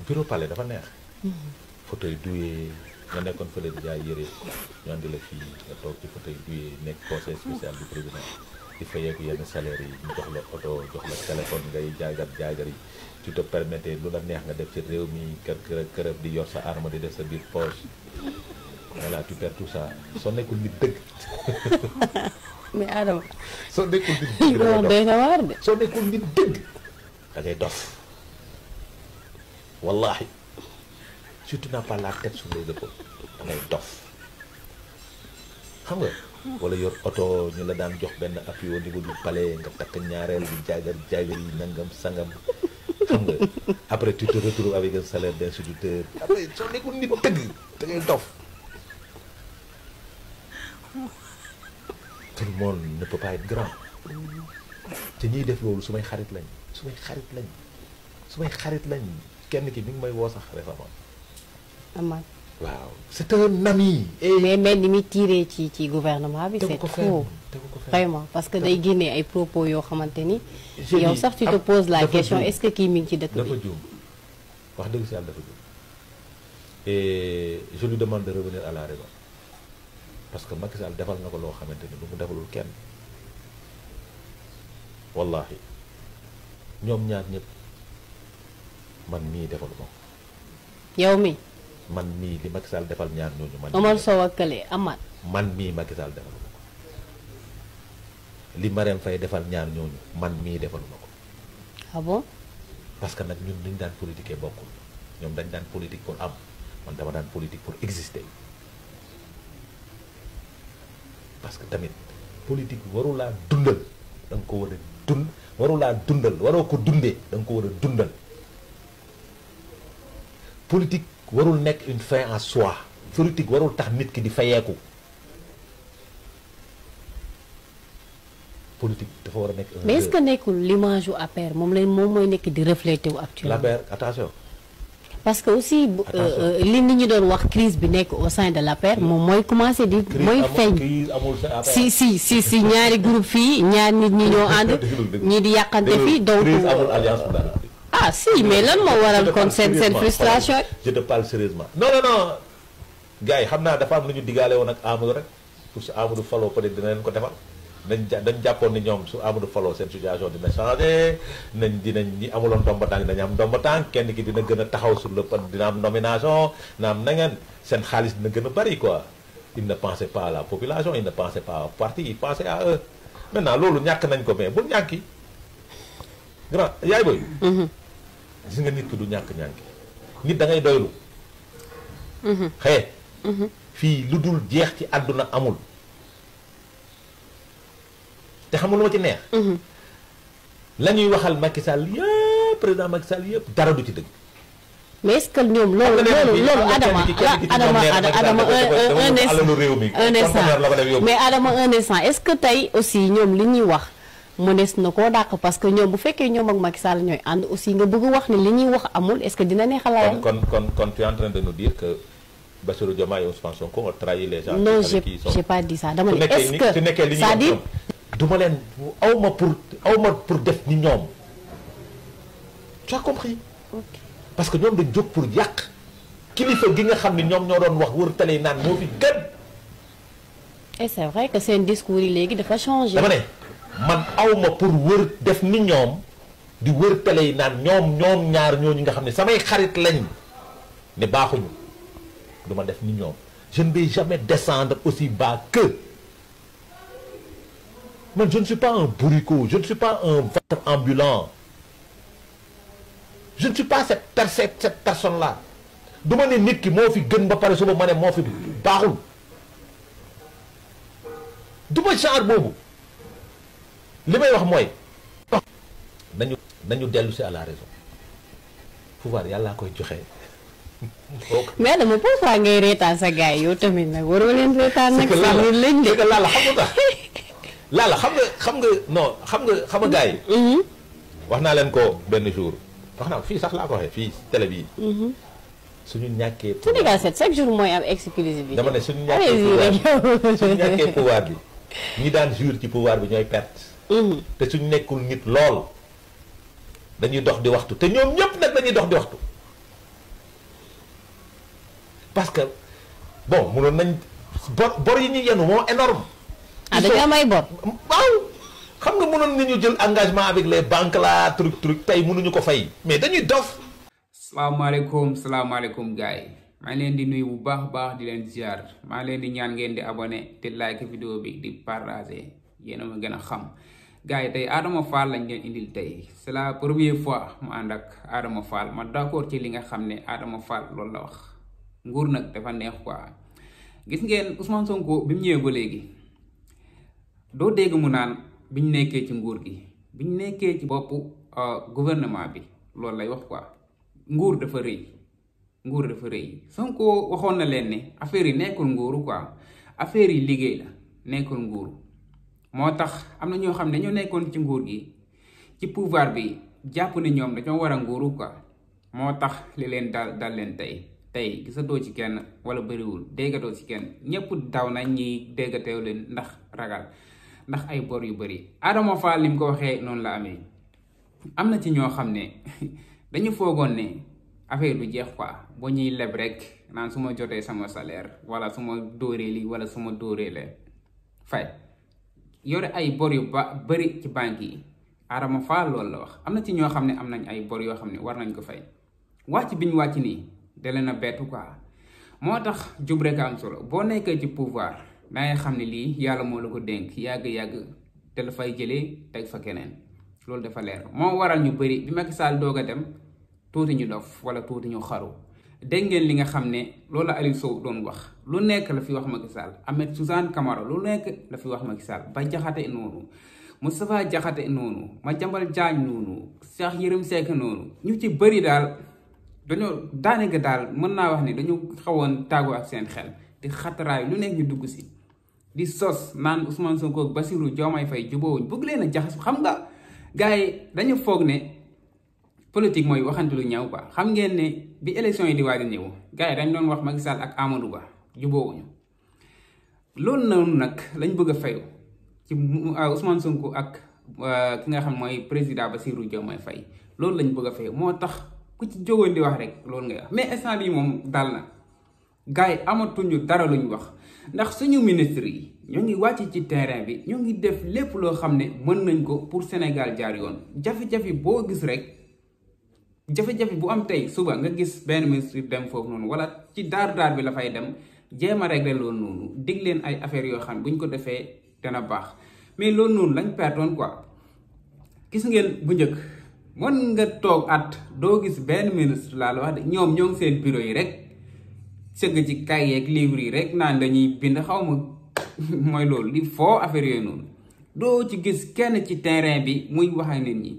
bureau palais dafa neex. fauteuil douillet nga nekkoon fële di jaay yére ñu andi la fii nga toog ci fauteuil douillet nekk conseil spécial du président di fayeeku yenn salaire yi ñu jox la oto jox la téléphone ngay jaagar yi tu te permettais lu la neex nga def ci réew mi kërëb di yor sa arme di def sa biir poche voilà tu perds tout ça soo nekkul nit dëgg. mais Adama. soo nekkul nit dëgg da ngay dof soo nekkul nit dëgg da ngay dof wallahi si tu n'as pas la tête sur les épaules da ngay dof xam nga. wala yor oto ñu la daan jox benn appui au niveau du palais nga takk ñaareel di jaagar yi nangam sangam xam nga après tu te retrouves avec un salaire d'instituteur après soo nekkul nit dëgg da ngay dof. tout le monde ne peut pas être grand te ñiy def loolu sumay xarit lañ kenn ki mi ngi may woo sax récemment. Amath. waaw c'est un ami. mais ni muy tiré ci gouvernement bi. c'est trop vraiment parce que day génne ay propos yoo xamante ni. yow sax tu te poses la question est-ce que kii mi ngi ci dëkk bi. dafa juum wax dëgg si yàlla dafa juum et je lui demande de revenir à la raison parce que Macky Sall defal na ko loo xamante ni lu mu defalul kenn wallahi ñoom ñaar ñëpp man mii defalu ko. yow mi man mii li Macky Sall defal ñaar ñooñu man. Omar Sow ak Kële Amath. man mii Macky Sall defalu ma ko li Marème Faye defal ñaar ñooñu man mii defalu ma ko. ah bon. parce que nag ñun dañ daan politiquer bokkul ñoom dañ daan politique pour am man dama daan politique pour exister parce que tamit politique warulaa dundal da nga ko war a warulaa dundal waroo ko dundee da nga ko war a dundal politique. warul nekk une fin en soi politique warul tax nit ki di fayeeku politique dafa war a nekk. mais est-ce que nekkul l'image u APR moom mooy nekk di refléter wu actuellement. l'APR attention. parce que aussi li nit ñi doon wax crise bi nekk au sein de l'APR moom mooy commencer di. mooy feeñ si ñaari groupe fii ñaari nit ñi ñoo ànd. ñii di yàqante fii donc. crise amul alliance bu dara. ah si mais lan moo waral kon seen frustration. je te parle sérieusement non gars yi xam naa dafa am lu ñu digaale woon ak Amadou rek pour su Amadou faloo peut-être dina leen ko defal dañ jàppoon ni ñoom su Amadou faloo seen situation dina changer dinañ ñi amuloon ndomba tànk dinañ am ndomba tànk kenn ki dina gën a taxaw sur le plan dina am nomination na am na ngeen seen xaalis dina gën a bari quoi il ne pensait pas à la population il ne pensait pas au parti il pensait à eux maintenant loolu ñàkk nañ ko mais bul ñàkki grand yaay boy gis nga nit ki du ñàkk-ñàkki nit da ngay doylu xëye fii lu dul jeex ci àdduna amul te xamul lu ma ci neex la ñuy waxal Macky Sall yëpp président Macky Sall yëpp dara du ci dëgg mais est-ce que ñoom loolu Adama un instant est-ce que tey aussi ñoom li ñuy wax mënees na koo dàq parce que ñoom bu fekkee ñoom ak Macky Sall ñooy ànd aussi nga bëgg wax ne li ñuy wax amul est-ce que dina neex a layal. kon tu es en train de nous dire que Bassirou Diomaye et Ousmane Sonko ont trahi les gens. non j'ai pas dit ça dama ne est-ce que c'est-à-dire du ma leen awma pour def ni ñoom tu as compris. parce que ñoom dañ jóg pour yàq kilifa gi nga xam ne ñoom ñoo doon wax wër télé naan moo fi gën. et c'est vrai que seen discours yi léegi dafa changé. dama ne man awma pour wër def ni ñoom di wër télé yi naan ñoom ñaar ñooñu nga xam ne samay xarit lañ ne baaxuñu du ma def ni ñoom je ne vais jamais descendre aussi bas que man je ne suis pas un bourricot je ne suis pas un ventre ambulant je ne suis pas cette personne là du ma ne nit ki moo fi gën ba pare suba ma ne moo fi baaxul du ma genre boobu li may wax mooy nañu dellu si à la raison pouvoir yàllaa koy joxe. mais dama pourquoi ngay reetaan sa gars yi yow tamit nag waroo leen reetaan nag. c'est lañ de laala xam nga laala xam nga gars yi. wax naa leen ko benn jour wax naa fii sax laa ko waxee fii télé bii. suñu ñàkkee. Sénégal 7 chaque jour mooy am exclusivité. dama ne suñu ñàkkee pouvoir bi ñi daan jour ci pouvoir bi ñooy perte. te suñu nekkul nit lool dañuy dox di waxtu te ñoom ñëpp nag dañuy dox di waxtu parce que bon mënoon nañ bor yi ñu yenu moo énorme. dañu am ay bor. waaw xam nga mënoon nañu jël engagement avec les banques là truc tey mënuñu ko fay mais dañuy dof. salaamaaleykum gars yi maa ngi leen di nuyu bu baax di leen ziar maa ngi leen di ñaan ngeen di abonné te like vidéo bi di partager yéen a ma gën a xam gars yi tey Adama Fall lañ leen indil tey c'est la première fois mu ànd ak Adama Fall ma d'accord ci li nga xam ne Adama Fall loolu la wax nguur nag dafa neex quoi gis ngeen Ousmane Sonko bi mu ñëwee ba léegi doo dégg mu naan biñ nekkee ci nguur gi biñ nekkee ci boppu gouvernement bi loolu lay wax quoi nguur dafa rëy Sonko waxoon na leen ne affaire yi nekkul nguuru quoi affaire yi liggéey la nekkul nguuru moo tax am na ñoo xam ne ñoo nekkoon ci nguur gi ci pouvoir bi jàpp ne ñoom dañoo war a nguuru quoi moo tax li leen dal leen tey gisatoo ci kenn wala bëriwul déggatoo ci kenn ñëpp daw nañ ñi déggateew leen ndax ragal ndax ay bor yu bëri Adama Fall ni mu ko waxee noonu la amee am na ci ñoo xam ne dañu foogoon ne affaire du jeex quoi boo ñuy leb rek naan su ma jotee sama salaire wala su ma dóoree lii wala su ma dóoree lee fay yore ay bor yu bëri ci banque yi Adama Fall loolu la wax am na ci ñoo xam ne am nañ ay bor yoo xam ne war nañ ko fay wàcc bi ñu wàcc nii dalee na bettu quoi moo tax jub rek am solo boo nekkee ci pouvoir dangay xam ne lii yàlla moo la ko dénk yàgg-yàgg te la fay jëlee teg fa keneen loolu dafa leer moo waral ñu bëri bi Macky Sall doog a dem tuuti ñu dof wala tuuti ñu xaru dégg ngeen li nga xam ne loolu la Aliou Sow doon wax lu nekk la fi wax Macky Sall Ahmed Suzanne Camara lu nekk la fi wax Macky Sall ba Jaxate noonu Moustapha Jaxate noonu Madiambal Diagne noonu Cheikh Yérim Seck noonu ñu ci bëri daal dañoo daanaka daal mën naa wax ne dañu xawoon tàggoo ak seen xel di xataraay lu nekk ñu dugg si di sos naan Ousmane Sonko ak Bassirou Diomaye Faye jubóowuñ bëgg leen a jaxas xam nga gars yi dañu foog ne politique mooy waxante lu ñaaw quoi xam ngeen ne bi élection yi di waaj a ñëw gars yi dañ doon wax Macky Sall ak Amadou Ba jubóowuñu loolu noonu nag lañ bëgg a fayu ci Ousmane Sonko ak ki nga xam mooy président Bassirou Diomaye Faye loolu lañ bëgg a fayu moo tax ku ci jógoon di wax rek loolu ngay wax mais instant bi moom dal na gars yi amatuñu dara luñ wax ndax suñu ministre yi ñoo ngi wàcc ci terrain bi ñoo ngi def lépp loo xam ne mën nañ ko pour Sénégal jaar yoon jafe-jafe boo gis rek jafe-jafe bu am tey suba nga gis benn ministre dem foofu noonu wala ci daar bi la fay dem jéem a régler loolu noonu dig leen ay affaires yoo xam ne buñ ko defee dana baax mais loolu noonu lañ perdoon quoi gis ngeen bu njëkk mën nga toog at doo gis benn ministre laa la wax de ñoom ñoo ngi seen bureau yi rek sëgg ci kay yeeg livre yi rek naan dañuy bind xaw ma mooy loolu li foo affaire yooyu noonu doo ci gis kenn ci terrain bi muy wax ak nit ñi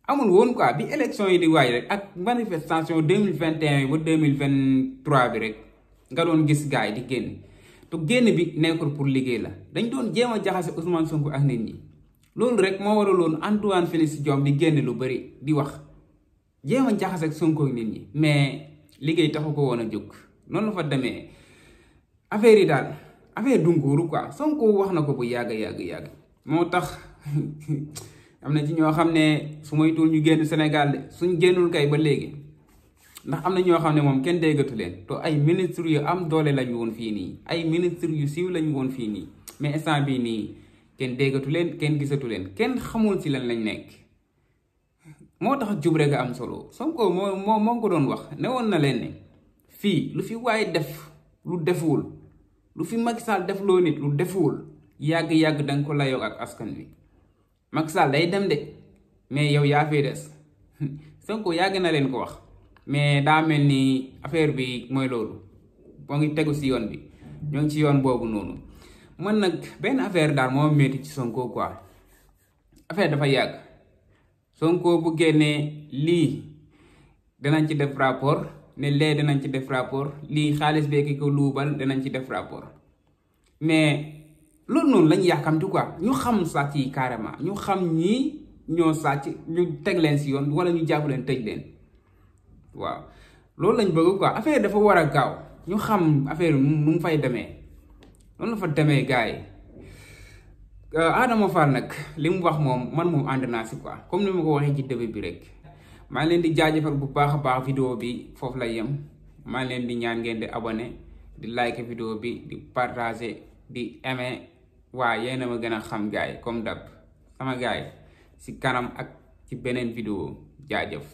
amul woon quoi bi élection yi di waaj rek ak manifestation 2021 ba 2023 bi rek nga doon gis gars yi di génn te génn bi nekkul pour liggéey la dañ doon jéem a jaxase Ousmane Sonko ak nit ñi loolu rek moo waraloon Antoine Félix Diome di génn lu bëri di wax jéem a jaxase ak Sonko ak nit ñi mais liggéey taxu ko woon a jóg noonu la fa demee affaire yi daal affaire du nguuru quoi Sonko wax na ko bu yàgg moo tax am na ci ñoo xam ne su may tuul ñu génn Sénégal de suñ génnul kay ba léegi ndax am na ñoo xam ne moom kenn déggatu leen to ay ministre yu am doole lañu woon fii nii ay ministre yu siiw lañu woon fii nii mais instant bii nii kenn déggatu leen kenn gisatu leen kenn xamul ci lan lañ nekk moo tax jub rek a am solo Sonko moo ko doon wax ne woon na leen ne fii lu fi waaye def lu defuwul lu fi Macky Sall def loo nit lu defuwul yàgg-yàgg danga ko layoo ak askan wi Macky Sall day dem de mais yow yaa fee des Sonko yàgg na leen ko wax mais daa mel ni affaire bi mooy loolu moo ngi tegu si yoon bi ñoo ngi ci yoon boobu noonu man nag benn affaire daal moo métti ci Sonko quoi affaire dafa yàgg Sonko bu génnee lii danañ ci def rapport ne lee danañ ci def rapport lii xaalis beeki ko luubal danañ ci def rapport mais loolu noonu lañ yàkkamti quoi ñu xam sàcc yi carrément ñu xam ñii ñoo sàcc ñu teg leen si yoon wala ñu jàpp leen tëj leen waaw loolu lañ bëgg quoi affaire dafa war a gaaw ñu xam affaire nu mu fay demee noonu la fa demee gars yi Adama Fall nag li mu wax moom man moom ànd naa si quoi comme ni ma ko waxee ci début bi rek maa ngi leen di jaajëfal bu baax a baax vidéo bi foofu lay yem maa ngi leen di ñaan ngeen di abonné di like vidéo bi di partager di aimer waa yéen a ma gën a xam gars yi comme dab sama gars yi si kanam ak ci beneen vidéo jaajëf